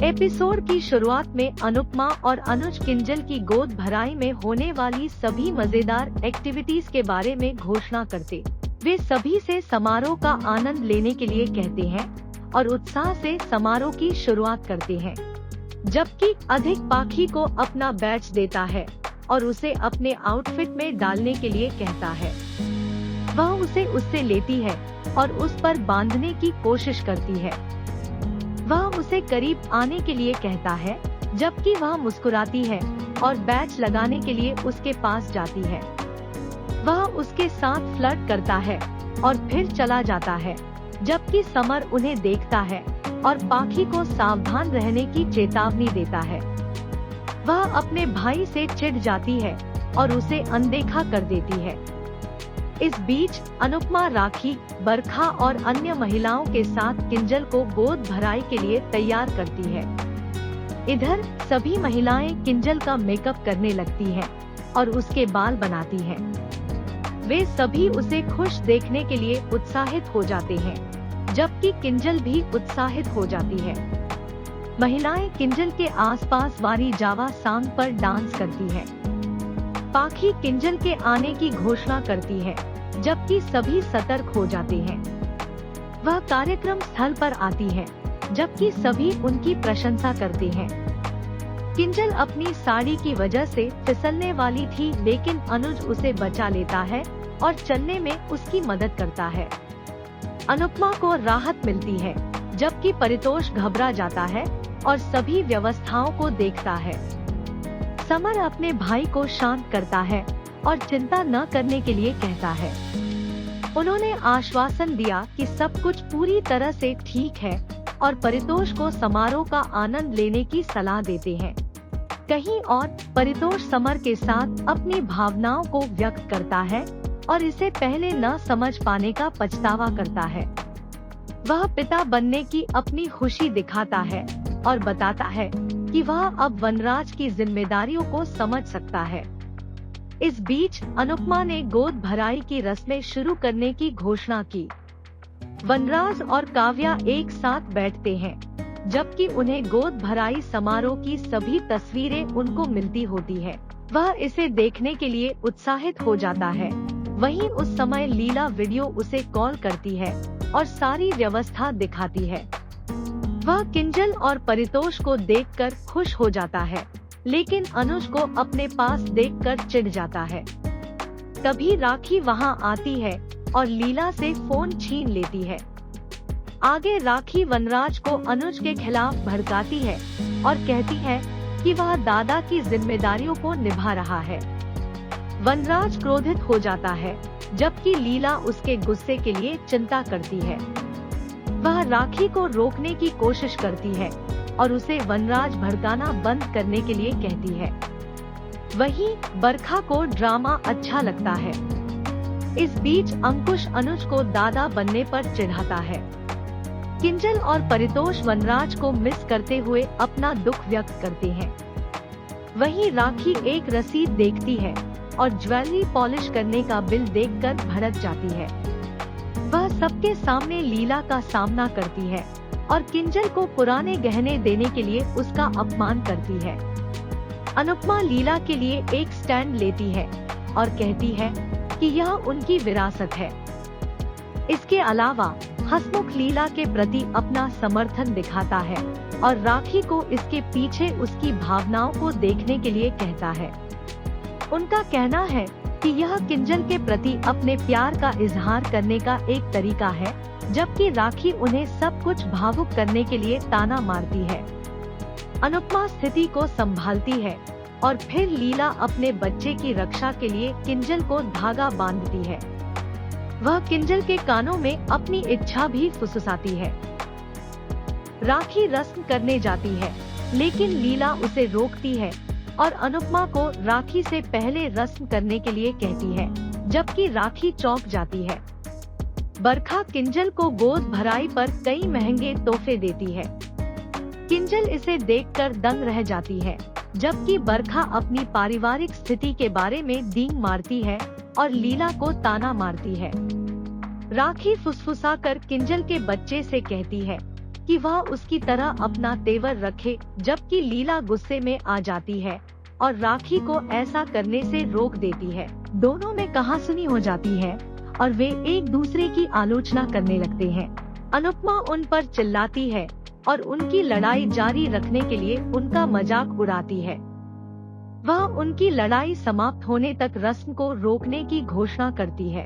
Episode की शुरुआत में अनुपमा और अनुज किंजल की गोद भराई में होने वाली सभी मजेदार एक्टिविटीज के बारे में घोषणा करते वे सभी से समारोह का आनंद लेने के लिए कहते हैं और उत्साह से समारोह की शुरुआत करते हैं। जबकि अधिक पाखी को अपना बैच देता है और उसे अपने आउटफिट में डालने के लिए कहता है। वह उसे उससे लेती है और उस पर बांधने की कोशिश करती है। वह उसे करीब आने के लिए कहता है, जबकि वह मुस्कुराती है और बैच लगाने के लिए उसके पास जाती है। वह उसके साथ फ्लर्ट करता है और फिर चला जाता है, जबकि समर उन्हें देखता है और पाखी को सावधान रहने की चेतावनी देता है। वह अपने भाई से चिढ़ जाती है और उसे अनदेखा कर देती है। इस बीच अनुपमा राखी, बरखा और अन्य महिलाओं के साथ किंजल को गोद भराई के लिए तैयार करती है। इधर सभी महिलाएं किंजल का मेकअप करने लगती हैं और उसके बाल बनाती हैं। वे सभी उसे खुश देखने के लिए उत्साहित हो जाते हैं, जबकि किंजल भी उत्साहित हो जाती है। महिलाएं किंजल के आसपास वारी जावा सॉन्ग पर डांस करती हैं। पाखी किंजल के आने की घोषणा करती है, जबकि सभी सतर्क हो जाते हैं। वह कार्यक्रम स्थल पर आती है, जबकि सभी उनकी प्रशंसा करते हैं। किंजल अपनी साड़ी की वजह से फिसलने वाली थी, लेकिन अनुज उसे बचा लेता है और चलने में उसकी मदद करता है। अनुपमा को राहत मिलती है, जबकि परितोष घबरा जाता है और सभी व्यवस्थाओं को देखता है। समर अपने भाई को शांत करता है और चिंता न करने के लिए कहता है। उन्होंने आश्वासन दिया कि सब कुछ पूरी तरह से ठीक है और परितोष को समारोह का आनंद लेने की सलाह देते हैं। कहीं और परितोष समर के साथ अपनी भावनाओं को व्यक्त करता है और इसे पहले न समझ पाने का पछतावा करता है। वह पिता बनने की अपनी खुशी दिखाता है और बताता है कि वह अब वनराज की जिम्मेदारियों को समझ सकता है। इस बीच अनुपमा ने गोद भराई की रस्में शुरू करने की घोषणा की। वनराज और काव्या एक साथ बैठते हैं, जबकि उन्हें गोद भराई समारोह की सभी तस्वीरें उनको मिलती होती है। वह इसे देखने के लिए उत्साहित हो जाता है। वहीं उस समय लीला वीडियो उसे कॉल करती है और सारी व्यवस्था दिखाती है। वह किंजल और परितोष को देखकर खुश हो जाता है, लेकिन अनुज को अपने पास देखकर चिढ़ जाता है। तभी राखी वहां आती है और लीला से फोन छीन लेती है। आगे राखी वनराज को अनुज के खिलाफ भड़काती है और कहती है कि वह दादा की जिम्मेदारियों को निभा रहा है। वनराज क्रोधित हो जाता है, जबकि लीला उसके गुस्से के लिए चिंता करती है। वह राखी को रोकने की कोशिश करती है और उसे वनराज भड़काना बंद करने के लिए कहती है। वहीं बरखा को ड्रामा अच्छा लगता है। इस बीच अंकुश अनुज को दादा बनने पर चिढ़ाता है। किंजल और परितोष वनराज को मिस करते हुए अपना दुख व्यक्त करते हैं। वहीं राखी एक रसीद देखती है और ज्वेलरी पॉलिश करने का बिल देखकर भड़क जाती है। वह सबके सामने लीला का सामना करती है और किंजल को पुराने गहने देने के लिए उसका अपमान करती है। अनुपमा लीला के लिए एक स्टैंड लेती है और कहती है कि यह उनकी विरासत है। इसके अलावा हसमुख लीला के प्रति अपना समर्थन दिखाता है और राखी को इसके पीछे उसकी भावनाओं को देखने के लिए कहता है। उनका कहना है कि यह किंजल के प्रति अपने प्यार का इजहार करने का एक तरीका है, जबकि राखी उन्हें सब कुछ भावुक करने के लिए ताना मारती है। अनुपमा स्थिति को संभालती है और फिर लीला अपने बच्चे की रक्षा के लिए किंजल को धागा बांधती है। वह किंजल के कानों में अपनी इच्छा भी फुसफुसाती है। राखी रस्म करने जाती है, लेकिन लीला उसे रोकती है और अनुपमा को राखी से पहले रस्म करने के लिए कहती है, जबकि राखी चौंक जाती है। बरखा किंजल को गोद भराई पर कई महंगे तोहफे देती है। किंजल इसे देखकर दंग रह जाती है, जबकि बरखा अपनी पारिवारिक स्थिति के बारे में डींग मारती है और लीला को ताना मारती है। राखी फुसफुसाकर किंजल के बच्चे से कहती है कि वह उसकी तरह अपना तेवर रखे, जबकि लीला गुस्से में आ जाती है और राखी को ऐसा करने से रोक देती है। दोनों में कहासुनी हो जाती है और वे एक दूसरे की आलोचना करने लगते हैं। अनुपमा उन पर चिल्लाती है और उनकी लड़ाई जारी रखने के लिए उनका मजाक उड़ाती है। वह उनकी लड़ाई समाप्त होने तक रस्म को रोकने की घोषणा करती है।